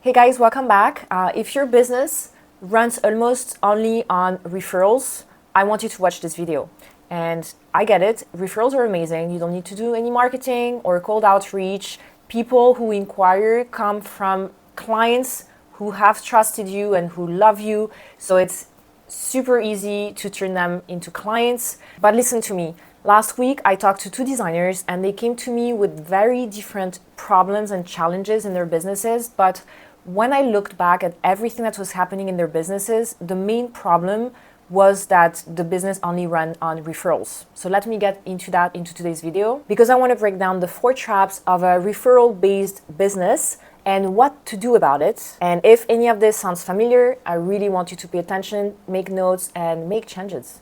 Hey guys, welcome back. If your business runs almost only on referrals, I want you to watch this video. And I get it, referrals are amazing. You don't need to do any marketing or cold outreach. People who inquire come from clients who have trusted you and who love you. So it's super easy to turn them into clients. But listen to me. Last week, I talked to two designers and they came to me with very different problems and challenges in their businesses. But when I looked back at everything that was happening in their businesses, the main problem was that the business only ran on referrals. So let me get into that into today's video because I want to break down the 4 traps of a referral-based business and what to do about it. And if any of this sounds familiar, I really want you to pay attention, make notes, and make changes.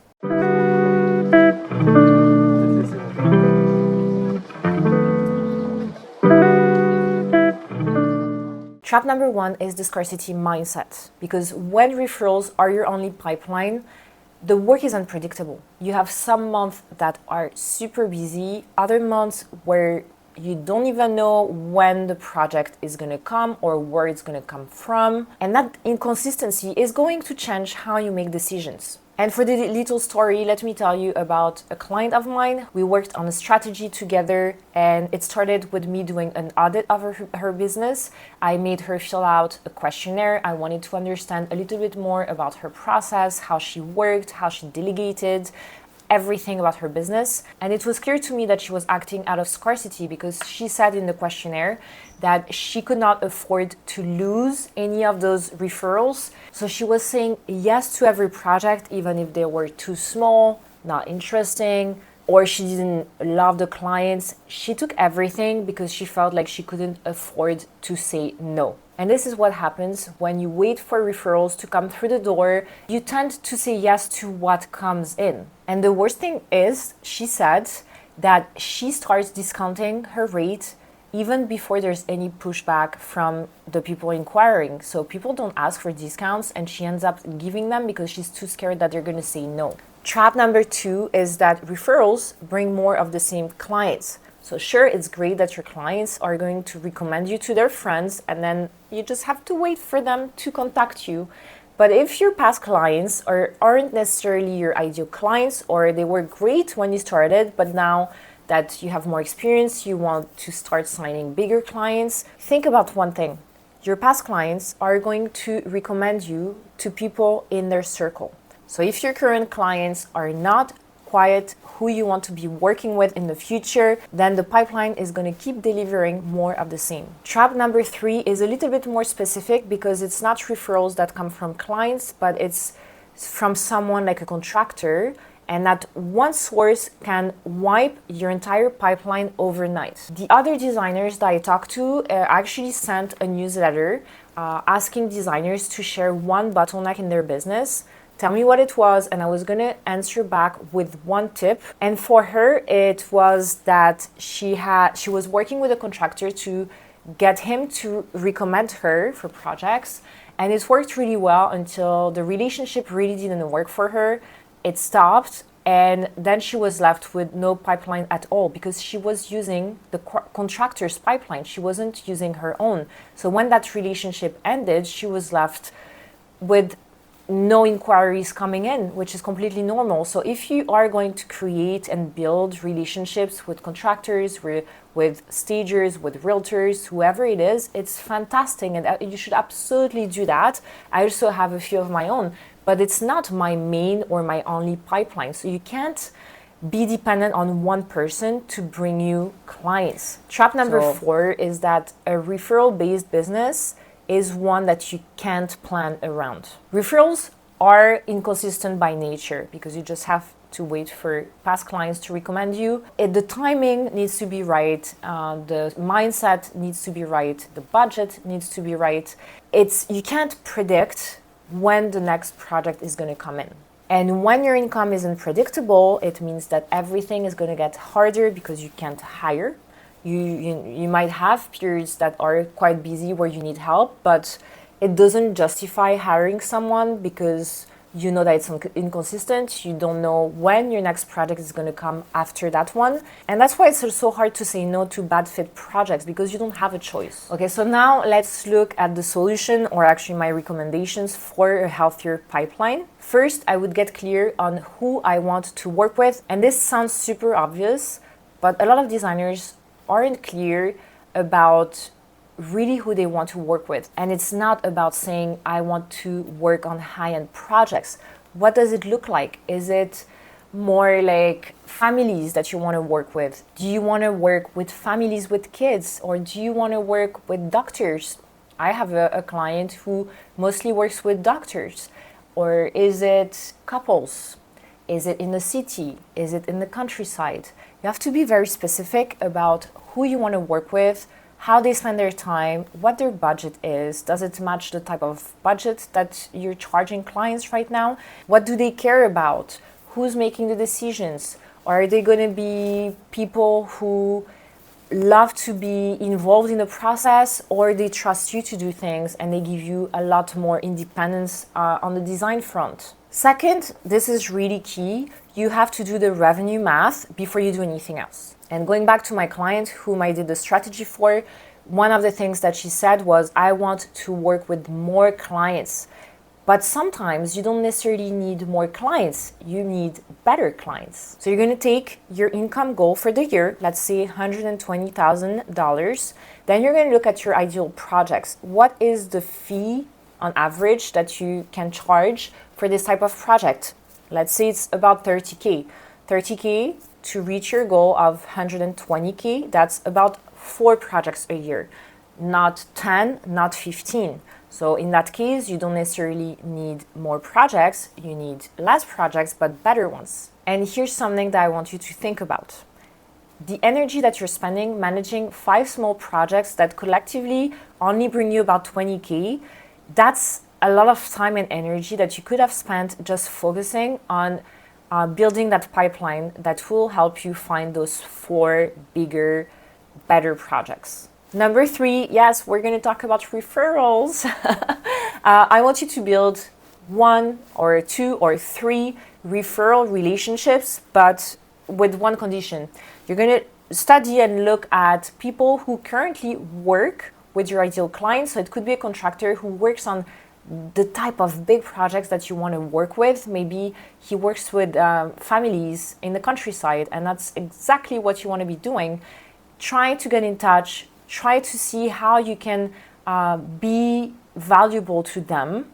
Trap number 1 is the scarcity mindset, because when referrals are your only pipeline, the work is unpredictable. You have some months that are super busy, other months where you don't even know when the project is going to come or where it's going to come from. And that inconsistency is going to change how you make decisions. And for the little story, let me tell you about a client of mine. We worked on a strategy together and it started with me doing an audit of her business. I made her fill out a questionnaire. I wanted to understand a little bit more about her process, how she worked, how she delegated, everything about her business. And it was clear to me that she was acting out of scarcity because she said in the questionnaire that she could not afford to lose any of those referrals. So she was saying yes to every project, even if they were too small, not interesting, or she didn't love the clients. She took everything because she felt like she couldn't afford to say no. And this is what happens when you wait for referrals to come through the door. You tend to say yes to what comes in. And the worst thing is, she said that she starts discounting her rate even before there's any pushback from the people inquiring. So people don't ask for discounts and she ends up giving them because she's too scared that they're going to say no. Trap number 2 is that referrals bring more of the same clients. So sure, it's great that your clients are going to recommend you to their friends and then you just have to wait for them to contact you. But if your past clients aren't necessarily your ideal clients, or they were great when you started, but now that you have more experience, you want to start signing bigger clients, think about one thing. Your past clients are going to recommend you to people in their circle. So if your current clients are not quite who you want to be working with in the future, then the pipeline is going to keep delivering more of the same. Trap number 3 is a little bit more specific because it's not referrals that come from clients, but it's from someone like a contractor, and that one source can wipe your entire pipeline overnight. The other designers that I talked to actually sent a newsletter asking designers to share one bottleneck in their business. Tell me what it was, and I was gonna answer back with one tip. And for her, it was that she was working with a contractor to get him to recommend her for projects, and it worked really well until the relationship really didn't work for her. It stopped, and then she was left with no pipeline at all because she was using the contractor's pipeline. She wasn't using her own. So when that relationship ended, she was left with no inquiries coming in, which is completely normal. So if you are going to create and build relationships with contractors, with stagers, with realtors, whoever it is, it's fantastic and you should absolutely do that. I also have a few of my own, but it's not my main or my only pipeline. So you can't be dependent on one person to bring you clients. Trap number 4 is that a referral-based business is one that you can't plan around. Referrals are inconsistent by nature because you just have to wait for past clients to recommend you. The timing needs to be right, the mindset needs to be right, the budget needs to be right. You can't predict when the next project is going to come in. And when your income isn't predictable, it means that everything is going to get harder because you can't hire. You might have periods that are quite busy where you need help, but it doesn't justify hiring someone because You know that it's inconsistent. You don't know when your next project is going to come after that one. And that's why it's so hard to say no to bad fit projects, because you don't have a choice. Okay, so now let's look at the solution, or actually my recommendations for a healthier pipeline. First, I would get clear on who I want to work with. And this sounds super obvious, but a lot of designers aren't clear about really who they want to work with. And it's not about saying, I want to work on high-end projects. What does it look like? Is it more like families that you want to work with? Do you want to work with families with kids, or do you want to work with doctors? I have a client who mostly works with doctors. Or is it couples? Is it in the city? Is it in the countryside? You have to be very specific about who you want to work with, how they spend their time, what their budget is. Does it match the type of budget that you're charging clients right now? What do they care about? Who's making the decisions? Are they going to be people who love to be involved in the process, or they trust you to do things and they give you a lot more independence on the design front? Second, this is really key. You have to do the revenue math before you do anything else. And going back to my client whom I did the strategy for, one of the things that she said was, I want to work with more clients. But sometimes you don't necessarily need more clients, you need better clients. So you're going to take your income goal for the year, let's say $120,000. Then you're going to look at your ideal projects. What is the fee on average that you can charge for this type of project? Let's say it's about 30K. 30K to reach your goal of 120K, that's about 4 projects a year, not 10, not 15. So in that case, you don't necessarily need more projects, you need less projects, but better ones. And here's something that I want you to think about. The energy that you're spending managing 5 small projects that collectively only bring you about 20K, that's a lot of time and energy that you could have spent just focusing on building that pipeline that will help you find those 4 bigger, better projects. Number 3, yes, we're going to talk about referrals. I want you to build 1 or 2 or 3 referral relationships, but with one condition. You're going to study and look at people who currently work with your ideal clients. So it could be a contractor who works on the type of big projects that you want to work with. Maybe he works with families in the countryside, and that's exactly what you want to be doing. Try to get in touch. Try to see how you can be valuable to them,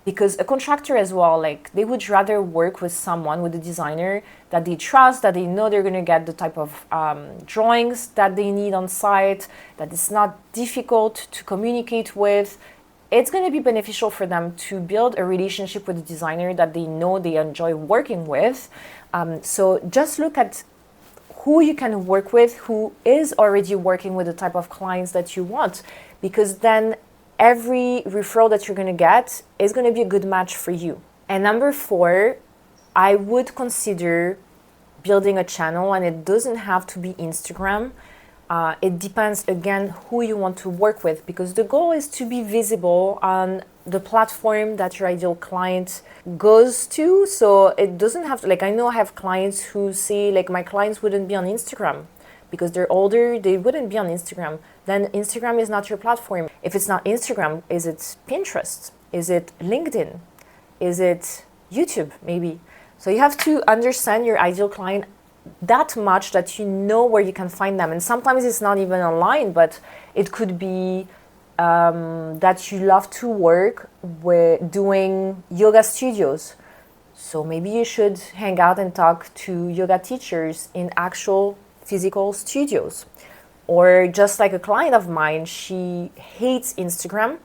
because a contractor as well, like, they would rather work with someone, with a designer that they trust, that they know they're going to get the type of drawings that they need on site, that it's not difficult to communicate with. It's going to be beneficial for them to build a relationship with a designer that they know they enjoy working with. So just look at who you can work with, who is already working with the type of clients that you want, because then every referral that you're going to get is going to be a good match for you. And number 4, I would consider building a channel, and it doesn't have to be Instagram. It depends, again, who you want to work with, because the goal is to be visible on the platform that your ideal client goes to. So it doesn't have to, like, I know I have clients who say, like, my clients wouldn't be on Instagram because they're older, they wouldn't be on Instagram. Then Instagram is not your platform. If it's not Instagram, is it Pinterest? Is it LinkedIn? Is it YouTube, maybe? So you have to understand your ideal client that much that you know where you can find them. And sometimes it's not even online, but it could be that you love to work with doing yoga studios. So maybe you should hang out and talk to yoga teachers in actual physical studios. Or just like a client of mine, she hates Instagram,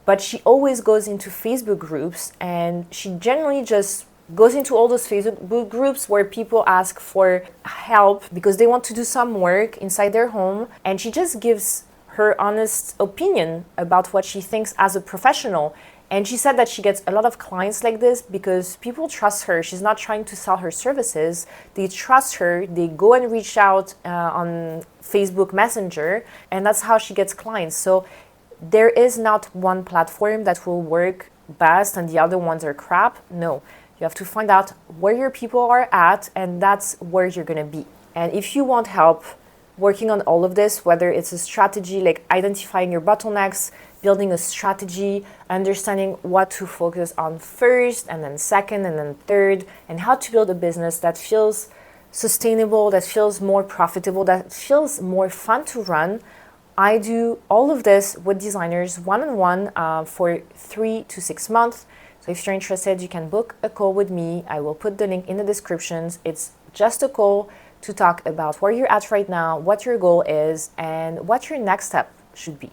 but she always goes into Facebook groups, and she generally just goes into all those Facebook groups where people ask for help because they want to do some work inside their home, and she just gives her honest opinion about what she thinks as a professional. And she said that she gets a lot of clients like this because people trust her. She's not trying to sell her services. They trust her. They go and reach out on Facebook Messenger, and that's how she gets clients. So there is not one platform that will work best and the other ones are crap. No, you have to find out where your people are at, and that's where you're gonna be. And if you want help working on all of this, whether it's a strategy like identifying your bottlenecks, building a strategy, understanding what to focus on first and then second and then third, and how to build a business that feels sustainable, that feels more profitable, that feels more fun to run, I do all of this with designers one-on-one for 3 to 6 months. So if you're interested, you can book a call with me. I will put the link in the descriptions. It's just a call to talk about where you're at right now, what your goal is, and what your next step should be.